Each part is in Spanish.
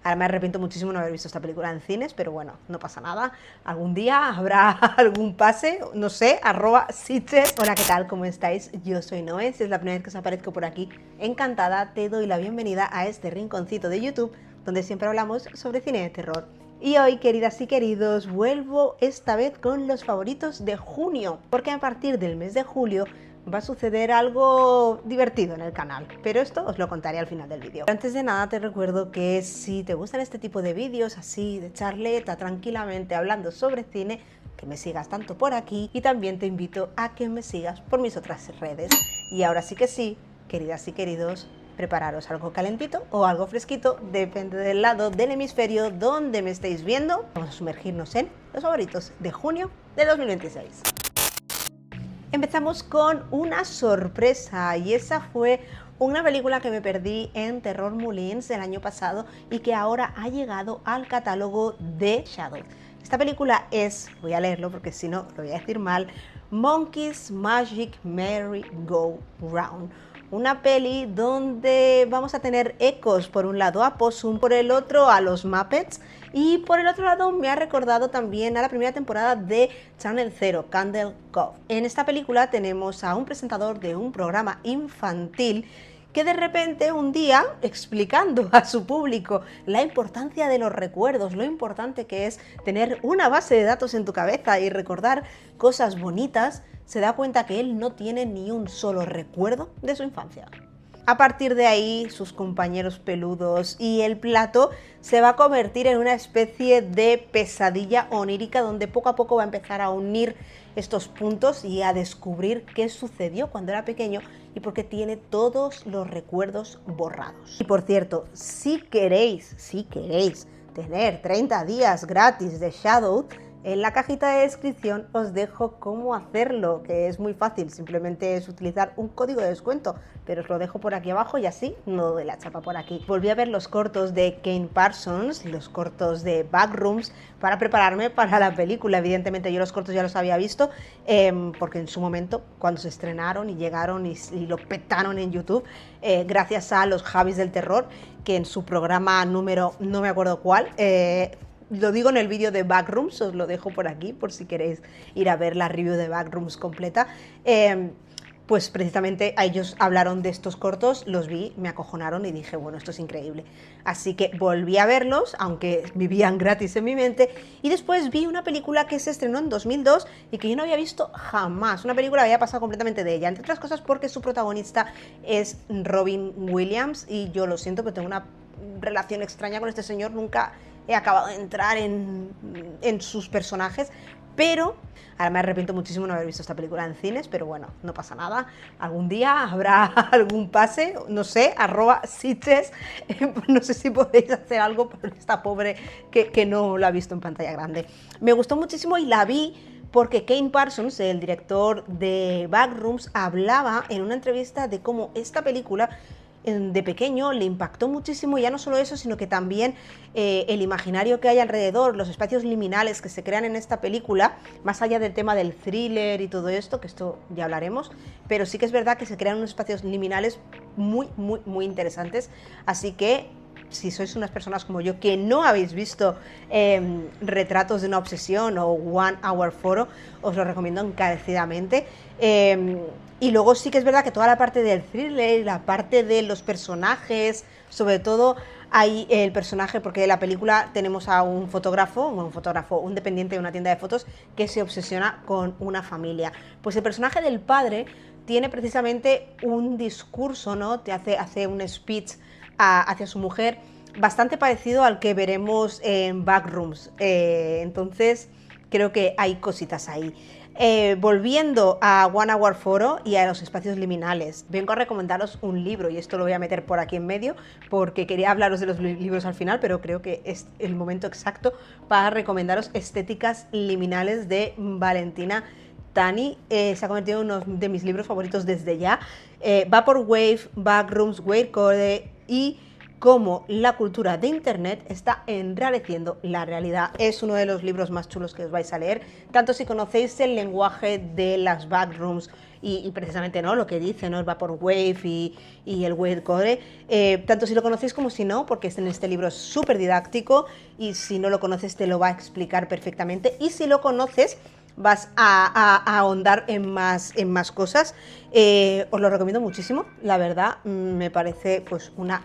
Ahora me arrepiento muchísimo de no haber visto esta película en cines, pero bueno, no pasa nada. Algún día habrá algún pase, no sé, @Sitges. Hola, ¿qué tal? ¿Cómo estáis? Yo soy Noé, si es la primera vez que os aparezco por aquí, encantada, te doy la bienvenida a este rinconcito de YouTube, donde siempre hablamos sobre cine de terror. Y hoy, queridas y queridos, vuelvo esta vez con los favoritos de junio, porque a partir del mes de julio va a suceder algo divertido en el canal, pero esto os lo contaré al final del vídeo. Antes de nada te recuerdo que si te gustan este tipo de vídeos así de charleta, tranquilamente hablando sobre cine, que me sigas tanto por aquí, y también te invito a que me sigas por mis otras redes. Y ahora sí que sí, queridas y queridos, prepararos algo calentito o algo fresquito, depende del lado del hemisferio donde me estéis viendo. Vamos a sumergirnos en los favoritos de junio de 2026. Empezamos con una sorpresa, y esa fue una película que me perdí en Terror Moulins el año pasado y que ahora ha llegado al catálogo de Shadow. Esta película es, voy a leerlo porque si no lo voy a decir mal, Monkey's Magic Merry Go Round. Una peli donde vamos a tener ecos, por un lado a Possum, por el otro a los Muppets, y por el otro lado me ha recordado también a la primera temporada de Channel 0, Candle Cove. En esta película tenemos a un presentador de un programa infantil que de repente un día, explicando a su público la importancia de los recuerdos, lo importante que es tener una base de datos en tu cabeza y recordar cosas bonitas, se da cuenta que él no tiene ni un solo recuerdo de su infancia. A partir de ahí, sus compañeros peludos y el plato se va a convertir en una especie de pesadilla onírica donde poco a poco va a empezar a unir estos puntos y a descubrir qué sucedió cuando era pequeño y por qué tiene todos los recuerdos borrados. Y por cierto, si queréis tener 30 días gratis de Shadow, en la cajita de descripción os dejo cómo hacerlo, que es muy fácil, simplemente es utilizar un código de descuento, pero os lo dejo por aquí abajo y así no doy la chapa por aquí. Volví a ver los cortos de Kane Parsons, los cortos de Backrooms, para prepararme para la película. Evidentemente yo los cortos ya los había visto, porque en su momento, cuando se estrenaron y llegaron y lo petaron en YouTube, gracias a los Javis del Terror, que en su programa número, no me acuerdo cuál, lo digo en el vídeo de Backrooms, os lo dejo por aquí por si queréis ir a ver la review de Backrooms completa. Pues precisamente ellos hablaron de estos cortos, los vi, me acojonaron y dije, bueno, esto es increíble. Así que volví a verlos, aunque vivían gratis en mi mente, y después vi una película que se estrenó en 2002 y que yo no había visto jamás. Una película que había pasado completamente de ella, entre otras cosas porque su protagonista es Robin Williams, y yo lo siento, pero tengo una relación extraña con este señor, nunca he acabado de entrar en sus personajes, pero ahora me arrepiento muchísimo de no haber visto esta película en cines, pero bueno, no pasa nada. Algún día habrá algún pase, no sé, @Sitges, no sé si podéis hacer algo por esta pobre que no la ha visto en pantalla grande. Me gustó muchísimo y la vi porque Kane Parsons, el director de Backrooms, hablaba en una entrevista de cómo esta película de pequeño le impactó muchísimo, y ya no solo eso, sino que también el imaginario que hay alrededor, los espacios liminales que se crean en esta película, más allá del tema del thriller y todo esto, que esto ya hablaremos, pero sí que es verdad que se crean unos espacios liminales muy interesantes, así que si sois unas personas como yo que no habéis visto Retratos de una obsesión o One Hour Photo, os lo recomiendo encarecidamente. Y luego sí que es verdad que toda la parte del thriller, la parte de los personajes, sobre todo hay el personaje, porque en la película tenemos a un fotógrafo, un dependiente de una tienda de fotos que se obsesiona con una familia. Pues el personaje del padre tiene precisamente un discurso, ¿no? Hace un speech hacia su mujer bastante parecido al que veremos en Backrooms. Entonces creo que hay cositas ahí. Volviendo a One Hour Photo y a los espacios liminales, vengo a recomendaros un libro, y esto lo voy a meter por aquí en medio porque quería hablaros de los libros al final, pero creo que es el momento exacto para recomendaros Estéticas Liminales de Valentina Tani. Se ha convertido en uno de mis libros favoritos desde ya. Vaporwave, Backrooms, Weird Code y cómo la cultura de internet está enrareciendo la realidad. Es uno de los libros más chulos que os vais a leer, tanto si conocéis el lenguaje de las backrooms y precisamente, ¿no?, lo que dice, ¿no?, el Vaporwave y el Wave Code, tanto si lo conocéis como si no, porque en este libro es súper didáctico y si no lo conoces te lo va a explicar perfectamente, y si lo conoces vas a ahondar en más cosas. Os lo recomiendo muchísimo, la verdad, me parece pues una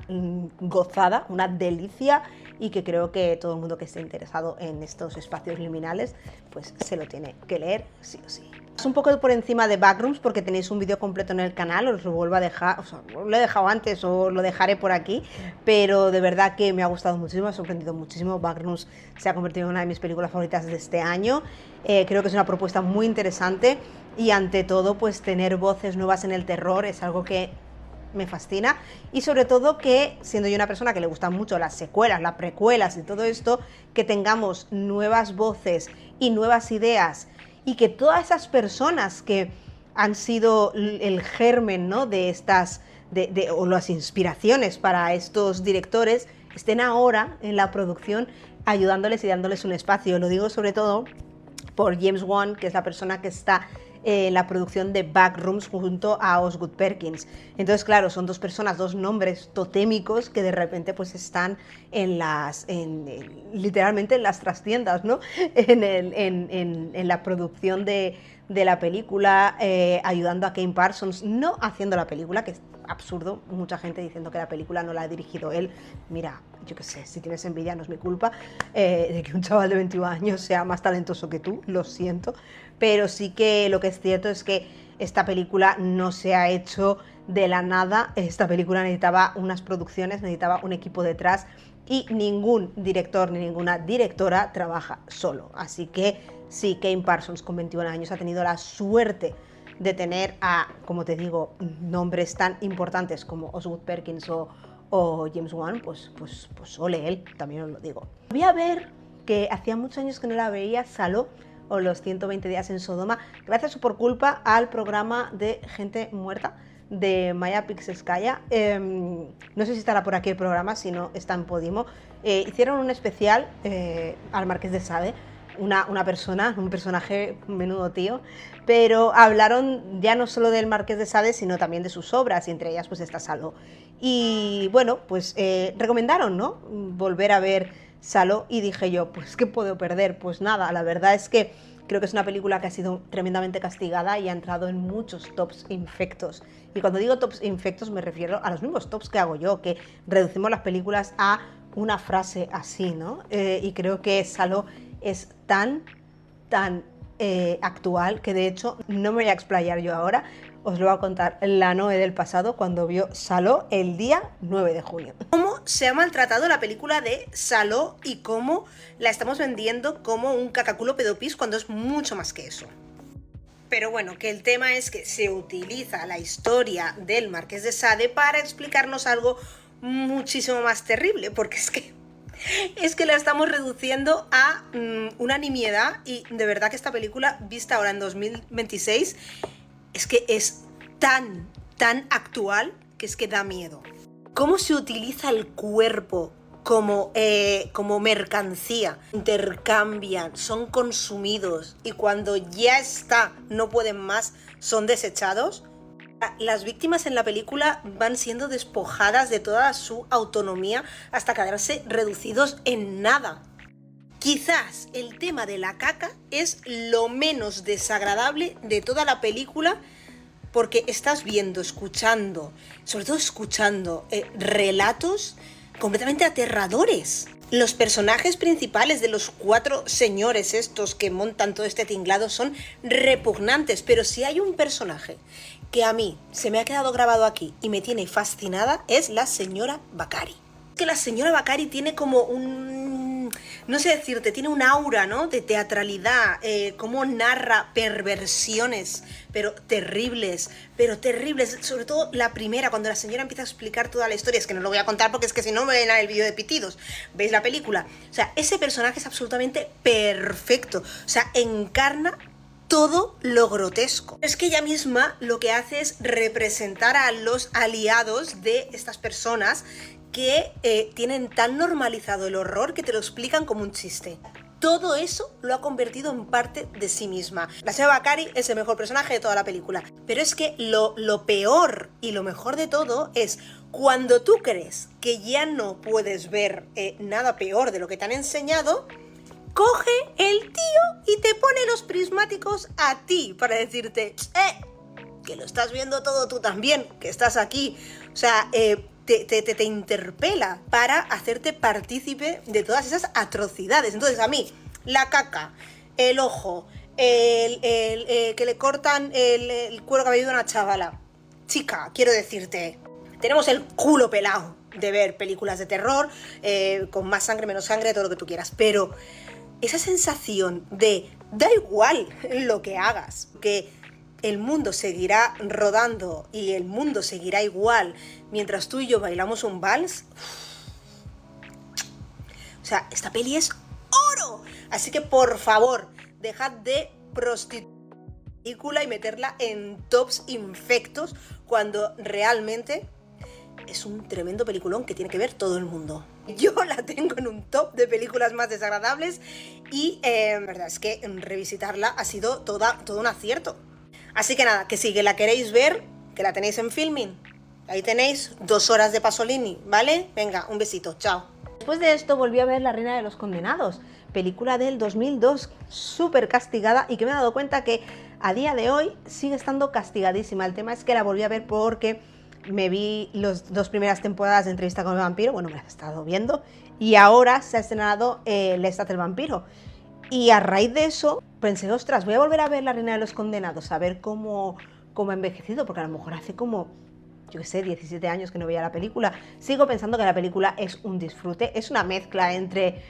gozada, una delicia, y que creo que todo el mundo que esté interesado en estos espacios liminales pues se lo tiene que leer sí o sí. Es un poco por encima de Backrooms porque tenéis un vídeo completo en el canal, os lo vuelvo a dejar, o sea, lo he dejado antes o lo dejaré por aquí, pero de verdad que me ha gustado muchísimo, me ha sorprendido muchísimo. Backrooms se ha convertido en una de mis películas favoritas de este año. Creo que es una propuesta muy interesante y ante todo pues tener voces nuevas en el terror es algo que me fascina, y sobre todo que, siendo yo una persona que le gustan mucho las secuelas, las precuelas y todo esto, que tengamos nuevas voces y nuevas ideas, y que todas esas personas que han sido el germen, ¿no?, de estas o las inspiraciones para estos directores estén ahora en la producción ayudándoles y dándoles un espacio. Lo digo sobre todo por James Wan, que es la persona que está en la producción de Backrooms junto a Osgood Perkins. Entonces, claro, son dos personas, dos nombres totémicos que de repente pues están literalmente en las trastiendas, ¿no?, en la producción de la película, ayudando a Kane Parsons, no haciendo la película, que es absurdo, mucha gente diciendo que la película no la ha dirigido él. Mira, yo qué sé, si tienes envidia no es mi culpa, de que un chaval de 21 años sea más talentoso que tú, lo siento, pero sí que lo que es cierto es que esta película no se ha hecho de la nada. Esta película necesitaba unas producciones, necesitaba un equipo detrás, y ningún director ni ninguna directora trabaja solo. Así que sí, Kane Parsons con 21 años ha tenido la suerte de tener a, como te digo, nombres tan importantes como Osgood Perkins o James Wan, pues ole él, también os lo digo. Voy a ver, que hacía muchos años que no la veía, Saló, o los 120 días en Sodoma, gracias o por culpa al programa de Gente Muerta de Maya Pixelskaya. No sé si estará por aquí el programa, si no está en Podimo. Hicieron un especial al Marqués de Sade, una persona, un personaje, menudo tío, pero hablaron ya no solo del Marqués de Sade, sino también de sus obras, y entre ellas pues está Saló. Y bueno, pues recomendaron, ¿no?, volver a ver Saló, y dije yo, pues ¿qué puedo perder? Pues nada, la verdad es que creo que es una película que ha sido tremendamente castigada y ha entrado en muchos tops infectos. Y cuando digo tops infectos me refiero a los mismos tops que hago yo, que reducimos las películas a una frase así, ¿no? Y creo que Saló es tan actual que de hecho no me voy a explayar yo ahora. Os lo voy a contar la Noe del pasado cuando vio Saló el día 9 de junio. ¿Cómo se ha maltratado la película de Saló y cómo la estamos vendiendo como un cacaculo pedopis cuando es mucho más que eso? Pero bueno, que el tema es que se utiliza la historia del Marqués de Sade para explicarnos algo muchísimo más terrible, porque es que la estamos reduciendo a una nimiedad, y de verdad que esta película, vista ahora en 2026, es que es tan actual que es que da miedo. ¿Cómo se utiliza el cuerpo como mercancía? Intercambian, son consumidos, y cuando ya está, no pueden más, son desechados. Las víctimas en la película van siendo despojadas de toda su autonomía hasta quedarse reducidos en nada. Quizás el tema de la caca es lo menos desagradable de toda la película, porque estás viendo, escuchando, sobre todo escuchando, relatos completamente aterradores. Los personajes principales de los 4 señores estos que montan todo este tinglado son repugnantes, pero si hay un personaje que a mí se me ha quedado grabado aquí y me tiene fascinada, es la señora Bakari. Que la señora Bakari tiene como no sé decirte, tiene un aura, ¿no?, de teatralidad, cómo narra perversiones, pero terribles, sobre todo la primera, cuando la señora empieza a explicar toda la historia. Es que no lo voy a contar porque es que si no me ven el vídeo de pitidos, veis la película. O sea, ese personaje es absolutamente perfecto, o sea, encarna todo lo grotesco. Es que ella misma lo que hace es representar a los aliados de estas personas que tienen tan normalizado el horror que te lo explican como un chiste. Todo eso lo ha convertido en parte de sí misma. La Sheva Bakari es el mejor personaje de toda la película. Pero es que lo peor y lo mejor de todo es cuando tú crees que ya no puedes ver nada peor de lo que te han enseñado, coge el tío y te pone los prismáticos a ti para decirte, que lo estás viendo todo tú también, que estás aquí. O sea, te interpela para hacerte partícipe de todas esas atrocidades. Entonces a mí, la caca, el ojo, que le cortan el cuero cabelludo a una chavala. Chica, quiero decirte, tenemos el culo pelado de ver películas de terror, con más sangre, menos sangre, todo lo que tú quieras, pero esa sensación de da igual lo que hagas, que el mundo seguirá rodando y el mundo seguirá igual mientras tú y yo bailamos un vals. O sea, esta peli es oro. Así que por favor, dejad de prostituir y meterla en tops infectos cuando realmente es un tremendo peliculón que tiene que ver todo el mundo. Yo la tengo en un top de películas más desagradables y la verdad es que revisitarla ha sido todo un acierto. Así que nada, que si la queréis ver, que la tenéis en Filmin. Ahí tenéis 2 horas de Pasolini, ¿vale? Venga, un besito, chao. Después de esto volví a ver La Reina de los Condenados, película del 2002, súper castigada y que me he dado cuenta que a día de hoy sigue estando castigadísima. El tema es que la volví a ver porque me vi las 2 primeras temporadas de Entrevista con el vampiro, bueno, me las he estado viendo, y ahora se ha estrenado Lestat el vampiro. Y a raíz de eso pensé, ostras, voy a volver a ver La Reina de los Condenados, a ver cómo ha envejecido, porque a lo mejor hace como, yo qué sé, 17 años que no veía la película. Sigo pensando que la película es un disfrute, es una mezcla entre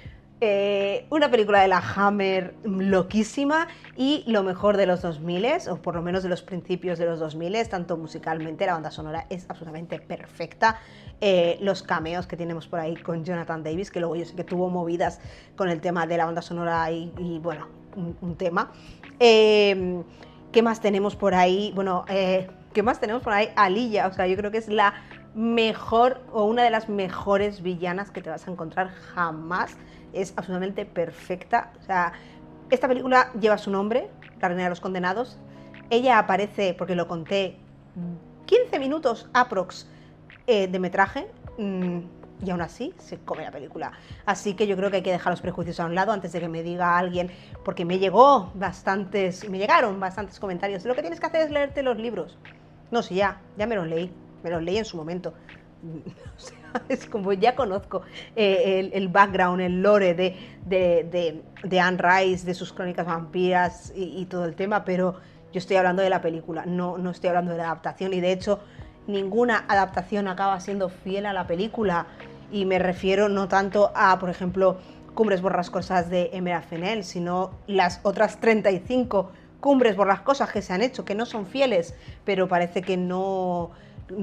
una película de la Hammer loquísima y lo mejor de los 2000, o por lo menos de los principios de los 2000, tanto musicalmente, la banda sonora es absolutamente perfecta. Los cameos que tenemos por ahí con Jonathan Davis, que luego yo sé que tuvo movidas con el tema de la banda sonora y bueno, un tema. ¿Qué más tenemos por ahí? Bueno, ¿qué más tenemos por ahí? Aliyah, o sea, yo creo que es la mejor o una de las mejores villanas que te vas a encontrar jamás. Es absolutamente perfecta. O sea, esta película lleva su nombre, La Reina de los Condenados. Ella aparece, porque lo conté, 15 minutos aprox de metraje, y aún así se come la película. Así que yo creo que hay que dejar los prejuicios a un lado antes de que me diga alguien, porque me llegaron bastantes comentarios. Lo que tienes que hacer es leerte los libros. No, sí, ya me los leí en su momento. O sea, es como ya conozco el background, el lore de Anne Rice, de sus crónicas vampiras y todo el tema, pero yo estoy hablando de la película, no estoy hablando de la adaptación, y de hecho ninguna adaptación acaba siendo fiel a la película, y me refiero no tanto a, por ejemplo, Cumbres borrascosas de Emerald Fennell, sino las otras 35 cumbres borrascosas que se han hecho, que no son fieles, pero parece que no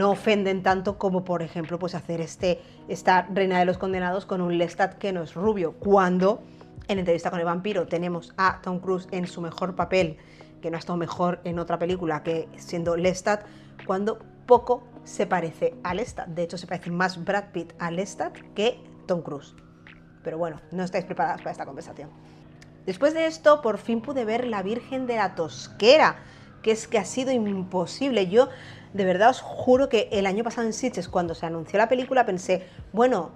ofenden tanto como, por ejemplo, pues hacer esta Reina de los Condenados con un Lestat que no es rubio, cuando en Entrevista con el vampiro tenemos a Tom Cruise en su mejor papel, que no ha estado mejor en otra película que siendo Lestat, cuando poco se parece a Lestat. De hecho, se parece más Brad Pitt a Lestat que Tom Cruise. Pero bueno, no estáis preparadas para esta conversación. Después de esto, por fin pude ver La Virgen de la Tosquera, que es que ha sido imposible. Yo de verdad os juro que el año pasado en Sitges, cuando se anunció la película, pensé, bueno,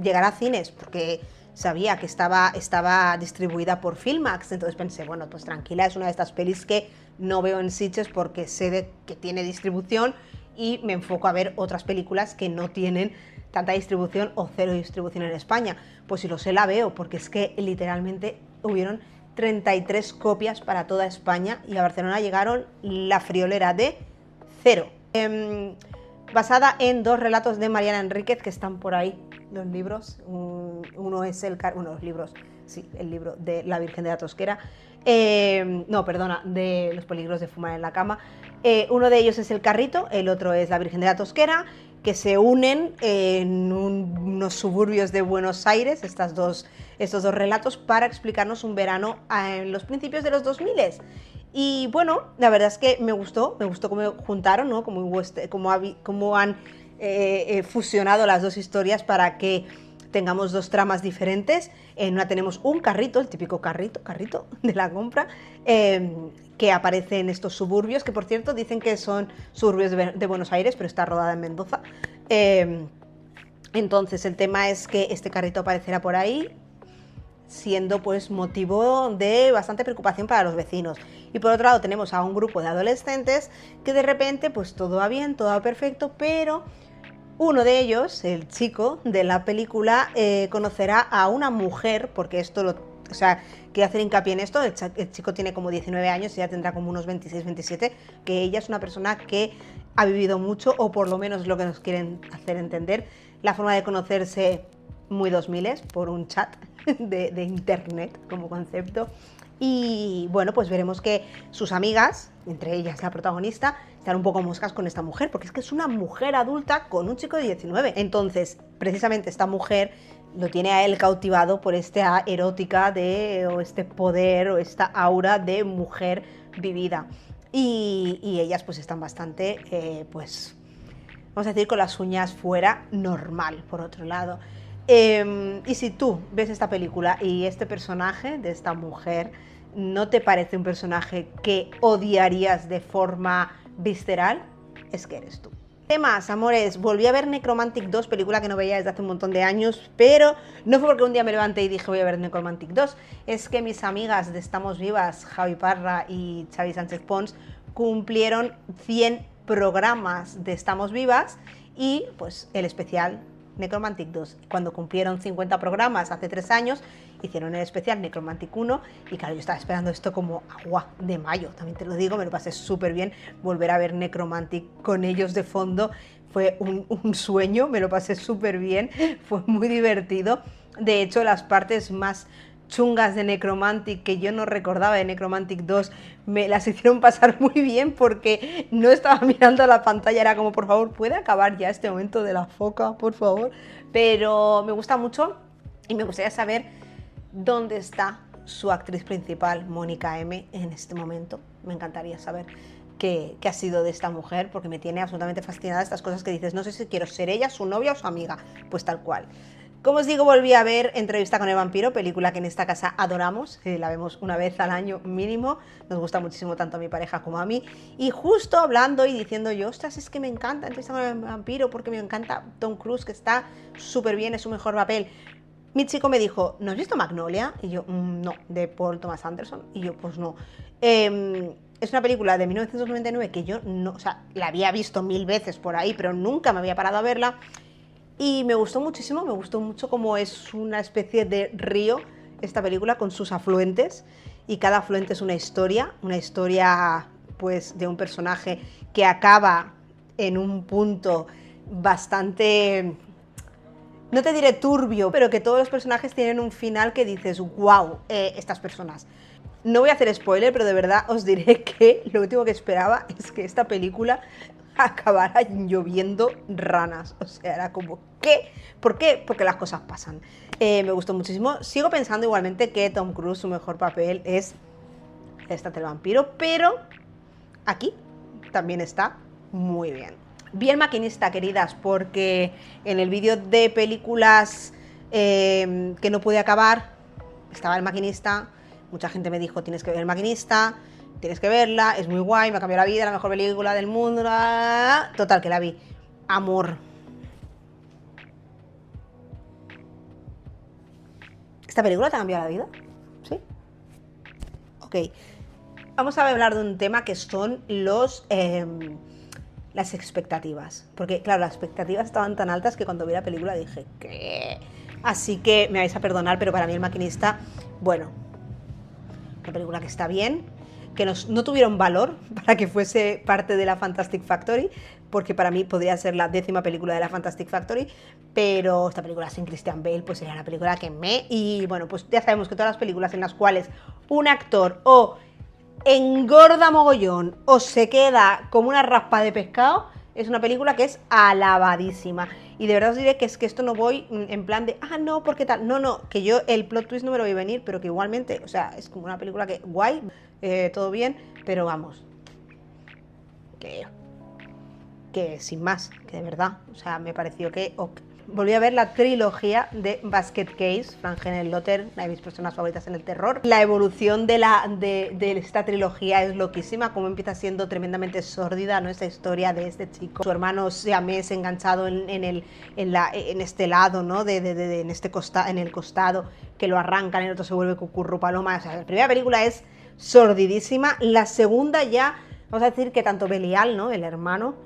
llegará a cines, porque sabía que estaba distribuida por Filmax, entonces pensé, bueno, pues tranquila, es una de estas pelis que no veo en Sitges porque sé que tiene distribución y me enfoco a ver otras películas que no tienen tanta distribución o cero distribución en España. Pues si lo sé, la veo, porque es que literalmente hubieron 33 copias para toda España y a Barcelona llegaron la friolera de 0. Basada en 2 relatos de Mariana Enríquez que están por ahí, los libros. Uno es el libro de La Virgen de la Tosquera. De Los peligros de fumar en la cama. Uno de ellos es El Carrito, el otro es La Virgen de la Tosquera, que se unen en unos suburbios de Buenos Aires, estos dos relatos, para explicarnos un verano en los principios de los 2000. Y bueno, la verdad es que me gustó cómo juntaron, ¿no? Cómo han fusionado las dos historias para que tengamos dos tramas diferentes. En una tenemos un carrito, el típico carrito de la compra, que aparece en estos suburbios, que por cierto dicen que son suburbios de Buenos Aires, pero está rodada en Mendoza. Entonces el tema es que este carrito aparecerá por ahí, siendo pues motivo de bastante preocupación para los vecinos. Y por otro lado tenemos a un grupo de adolescentes que de repente pues todo va bien, todo va perfecto, pero uno de ellos, el chico de la película, conocerá a una mujer, porque o sea, quiero hacer hincapié en esto, el chico tiene como 19 años y ya tendrá como unos 26, 27, que ella es una persona que ha vivido mucho, o por lo menos lo que nos quieren hacer entender, la forma de conocerse muy 2000 por un chat de internet como concepto. Y bueno, pues veremos que sus amigas, entre ellas la protagonista, están un poco moscas con esta mujer, porque es que es una mujer adulta con un chico de 19. Entonces, precisamente esta mujer lo tiene a él cautivado por esta erótica o este poder o esta aura de mujer vivida. Y ellas pues están bastante, pues, vamos a decir, con las uñas fuera, normal, por otro lado. Y si tú ves esta película y este personaje de esta mujer no te parece un personaje que odiarías de forma visceral, es que eres tú. ¿Qué más, amores? Volví a ver Necromantic 2, película que no veía desde hace un montón de años, pero no fue porque un día me levanté y dije voy a ver Necromantic 2, es que mis amigas de Estamos Vivas, Javi Parra y Xavi Sánchez Pons, cumplieron 100 programas de Estamos Vivas y pues el especial Necromantic 2. Cuando cumplieron 50 programas hace 3 años, hicieron el especial Necromantic 1 y claro, yo estaba esperando esto como agua de mayo, también te lo digo, me lo pasé súper bien, volver a ver Necromantic con ellos de fondo fue un sueño, me lo pasé súper bien, fue muy divertido. De hecho, las partes más chungas de Necromantic que yo no recordaba de Necromantic 2 me las hicieron pasar muy bien porque no estaba mirando a la pantalla, era como por favor, ¿puede acabar ya este momento de la foca, por favor? Pero me gusta mucho y me gustaría saber dónde está su actriz principal, Mónica M, en este momento. Me encantaría saber qué ha sido de esta mujer, porque me tiene absolutamente fascinada estas cosas que dices, no sé si quiero ser ella, su novia o su amiga, pues tal cual. Como os digo, volví a ver Entrevista con el vampiro, película que en esta casa adoramos, la vemos una vez al año mínimo, nos gusta muchísimo tanto a mi pareja como a mí, y justo hablando y diciendo yo, ostras, es que me encanta Entrevista con el vampiro, porque me encanta Tom Cruise, que está súper bien, es su mejor papel. Mi chico me dijo, ¿no has visto Magnolia? Y yo, no, de Paul Thomas Anderson, y yo, pues no. Es una película de 1999 que yo no, o sea, la había visto 1000 veces por ahí, pero nunca me había parado a verla. Y me gustó muchísimo, me gustó mucho cómo es una especie de río esta película con sus afluentes, y cada afluente es una historia pues de un personaje que acaba en un punto bastante, no te diré turbio, pero que todos los personajes tienen un final que dices, wow, estas personas. No voy a hacer spoiler, pero de verdad os diré que lo último que esperaba es que esta película acabara lloviendo ranas. O sea, era como, ¿qué? ¿Por qué? Porque las cosas pasan. Me gustó muchísimo. Sigo pensando igualmente que Tom Cruise, su mejor papel es esta del vampiro, pero aquí también está muy bien. Vi El maquinista, queridas, porque en el vídeo de películas que no pude acabar estaba El maquinista. Mucha gente me dijo, tienes que ver El maquinista, tienes que verla, es muy guay, me ha cambiado la vida, la mejor película del mundo. Total, que la vi. Amor. ¿Esta película te ha cambiado la vida? ¿Sí? Ok. Vamos a hablar de un tema que son las expectativas. Porque, claro, las expectativas estaban tan altas que cuando vi la película dije, ¿qué? Así que me vais a perdonar, pero para mí El maquinista, bueno, una película que está bien, que no tuvieron valor para que fuese parte de la Fantastic Factory, porque para mí podría ser la 10ª película de la Fantastic Factory, pero esta película sin Christian Bale pues sería una película que y bueno, pues ya sabemos que todas las películas en las cuales un actor o engorda mogollón o se queda como una raspa de pescado, es una película que es alabadísima. Y de verdad os diré que es que esto no voy en plan de, no, porque tal. No, que yo el plot twist no me lo voy a venir, pero que igualmente, o sea, es como una película que, guay, todo bien, pero vamos, que que sin más, que de verdad, o sea, me pareció que ok. Volví a ver la trilogía de Basket Case, Frank Henenlotter, una de mis personas favoritas en el terror. La evolución de esta trilogía es loquísima, como empieza siendo tremendamente sórdida, ¿no? Esa historia de este chico, su hermano siamés enganchado en este lado, ¿no? En el costado, que lo arrancan, el otro se vuelve cucurru paloma. O sea, la primera película es sordidísima, la segunda ya, vamos a decir que tanto Belial, ¿no? El hermano,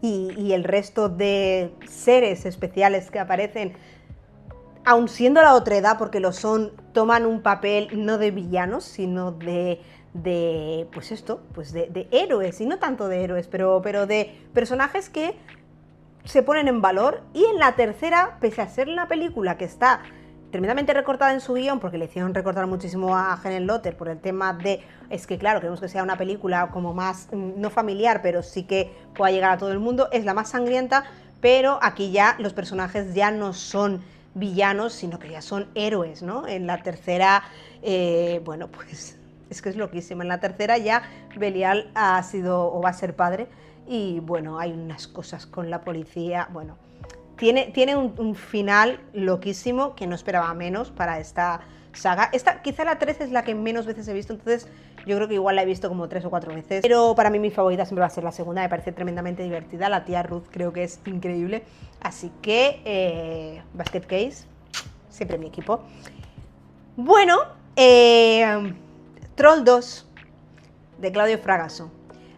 y el resto de seres especiales que aparecen, aun siendo la otra edad, porque lo son, toman un papel no de villanos, sino de héroes, y no tanto de héroes, pero de personajes que se ponen en valor. Y en la tercera, pese a ser una película que está tremendamente recortada en su guión, porque le hicieron recortar muchísimo a Henenlotter por el tema de, es que claro, queremos que sea una película como más, no familiar, pero sí que pueda llegar a todo el mundo, es la más sangrienta, pero aquí ya los personajes ya no son villanos, sino que ya son héroes, ¿no? En la tercera, bueno, pues es que es loquísima. En la tercera ya Belial ha sido o va a ser padre, y bueno, hay unas cosas con la policía, bueno, tiene un final loquísimo que no esperaba menos para esta saga. Quizá la 13 es la que menos veces he visto, entonces yo creo que igual la he visto como 3 o 4 veces. Pero para mí mi favorita siempre va a ser la segunda, me parece tremendamente divertida. La tía Ruth creo que es increíble. Así que Basket Case, siempre mi equipo. Bueno, Troll 2, de Claudio Fragasso.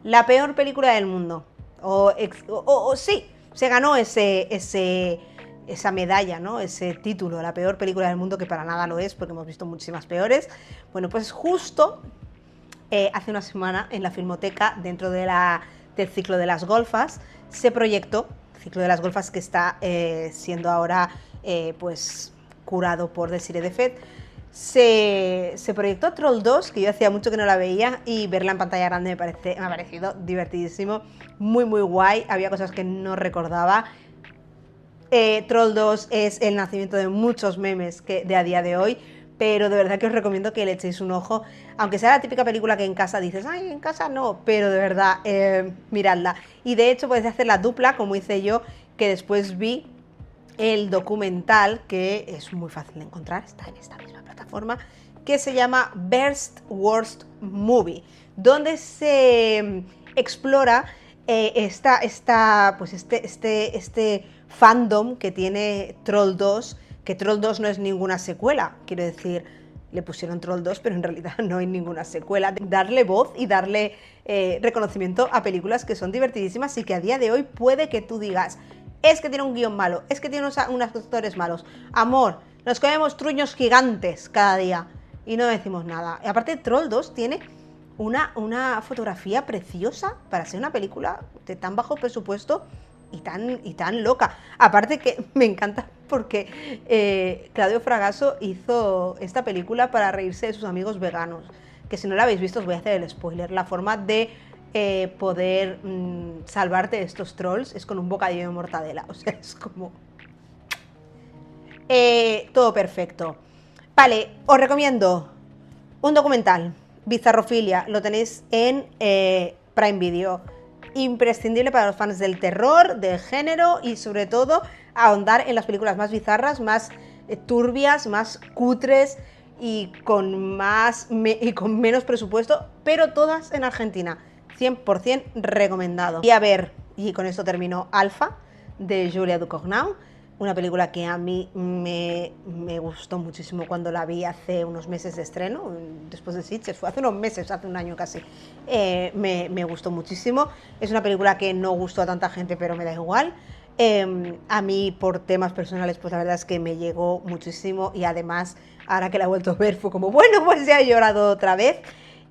La peor película del mundo. Sí, se ganó esa medalla, ¿no? Ese título, la peor película del mundo, que para nada lo es, porque hemos visto muchísimas peores. Bueno, pues justo hace una semana en la Filmoteca, dentro del ciclo de las golfas, se proyectó, el ciclo de las golfas que está siendo ahora pues curado por Desiree Defet. Se proyectó Troll 2, que yo hacía mucho que no la veía, y verla en pantalla grande me ha parecido divertidísimo, muy muy guay, había cosas que no recordaba. Troll 2 es el nacimiento de muchos memes de a día de hoy, pero de verdad que os recomiendo que le echéis un ojo, aunque sea la típica película que en casa dices, ay, en casa no, pero de verdad, miradla. Y de hecho podéis hacer la dupla, como hice yo, que después vi el documental, que es muy fácil de encontrar, está en esta misma plataforma, que se llama Best Worst Movie, donde se explora este fandom que tiene Troll 2, que Troll 2 no es ninguna secuela, quiero decir, le pusieron Troll 2, pero en realidad no hay ninguna secuela. Darle voz y darle reconocimiento a películas que son divertidísimas y que a día de hoy puede que tú digas, es que tiene un guión malo, es que tiene unos actores malos. Amor, nos comemos truños gigantes cada día y no decimos nada. Y aparte, Troll 2 tiene una fotografía preciosa para ser una película de tan bajo presupuesto y tan loca. Aparte que me encanta porque Claudio Fragasso hizo esta película para reírse de sus amigos veganos, que si no la habéis visto os voy a hacer el spoiler. La forma de poder salvarte de estos trolls es con un bocadillo de mortadela, o sea, es como todo perfecto. Vale, os recomiendo un documental, Bizarrofilia, lo tenéis en Prime Video, imprescindible para los fans del terror, del género y sobre todo ahondar en las películas más bizarras, más turbias, más cutres y con menos presupuesto, pero todas en Argentina. 100% recomendado. Y a ver, y con esto termino, Alpha, de Julia Ducournau, una película que a mí me gustó muchísimo cuando la vi hace unos meses de estreno, después de Sitges, fue hace unos meses, hace un año casi, me gustó muchísimo. Es una película que no gustó a tanta gente, pero me da igual. A mí, por temas personales, pues la verdad es que me llegó muchísimo y además, ahora que la he vuelto a ver, fue como, bueno, pues ya he llorado otra vez.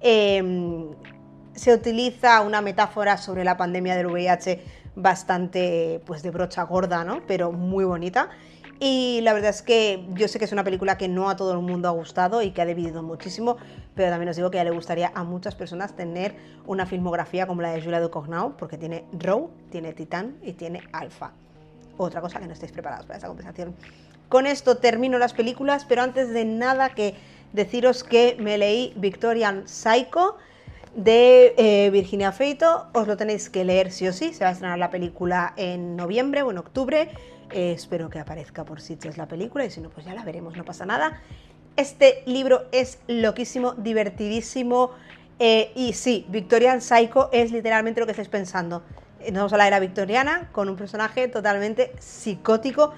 Se utiliza una metáfora sobre la pandemia del VIH bastante pues de brocha gorda, ¿no? Pero muy bonita. Y la verdad es que yo sé que es una película que no a todo el mundo ha gustado y que ha dividido muchísimo, pero también os digo que ya le gustaría a muchas personas tener una filmografía como la de Julia Ducournau, porque tiene Row, tiene Titán y tiene Alpha. Otra cosa que no estáis preparados para esa conversación. Con esto termino las películas, pero antes de nada que deciros que me leí Victorian Psycho. de Virginia Feito, os lo tenéis que leer sí o sí. Se va a estrenar la película en noviembre o en octubre. Espero que aparezca por sitios la película y si no, pues ya la veremos, no pasa nada. Este libro es loquísimo, divertidísimo y sí, Victorian Psycho es literalmente lo que estáis pensando. Nos vamos a la era victoriana con un personaje totalmente psicótico.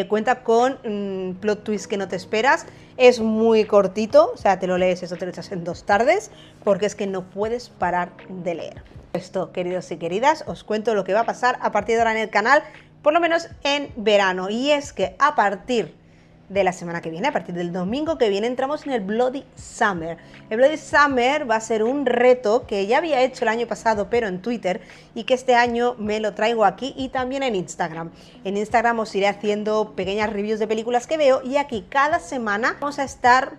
Cuenta con plot twist que no te esperas. Es muy cortito, o sea, te lo lees, eso te lo echas en 2 tardes, porque es que no puedes parar de leer. Esto, queridos y queridas, os cuento lo que va a pasar a partir de ahora en el canal, por lo menos en verano. Y es que a partir de la semana que viene, a partir del domingo que viene, entramos en el Bloody Summer. El Bloody Summer va a ser un reto que ya había hecho el año pasado, pero en Twitter, y que este año me lo traigo aquí y también en Instagram. En Instagram os iré haciendo pequeñas reviews de películas que veo y aquí cada semana vamos a estar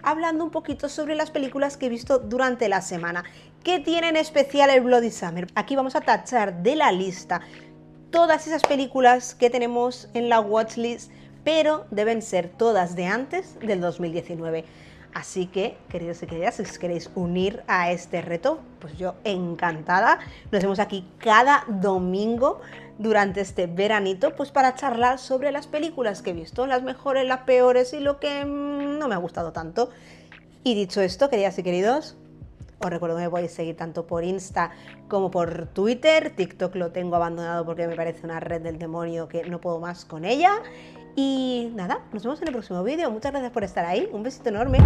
hablando un poquito sobre las películas que he visto durante la semana. ¿Qué tiene en especial el Bloody Summer? Aquí vamos a tachar de la lista todas esas películas que tenemos en la watchlist, pero deben ser todas de antes del 2019. Así que, queridos y queridas, si os queréis unir a este reto, pues yo encantada. Nos vemos aquí cada domingo durante este veranito, pues para charlar sobre las películas que he visto, las mejores, las peores y lo que no me ha gustado tanto. Y dicho esto, queridas y queridos, os recuerdo que me podéis seguir tanto por Insta como por Twitter. TikTok lo tengo abandonado porque me parece una red del demonio que no puedo más con ella. Y nada, nos vemos en el próximo vídeo. Muchas gracias por estar ahí. Un besito enorme.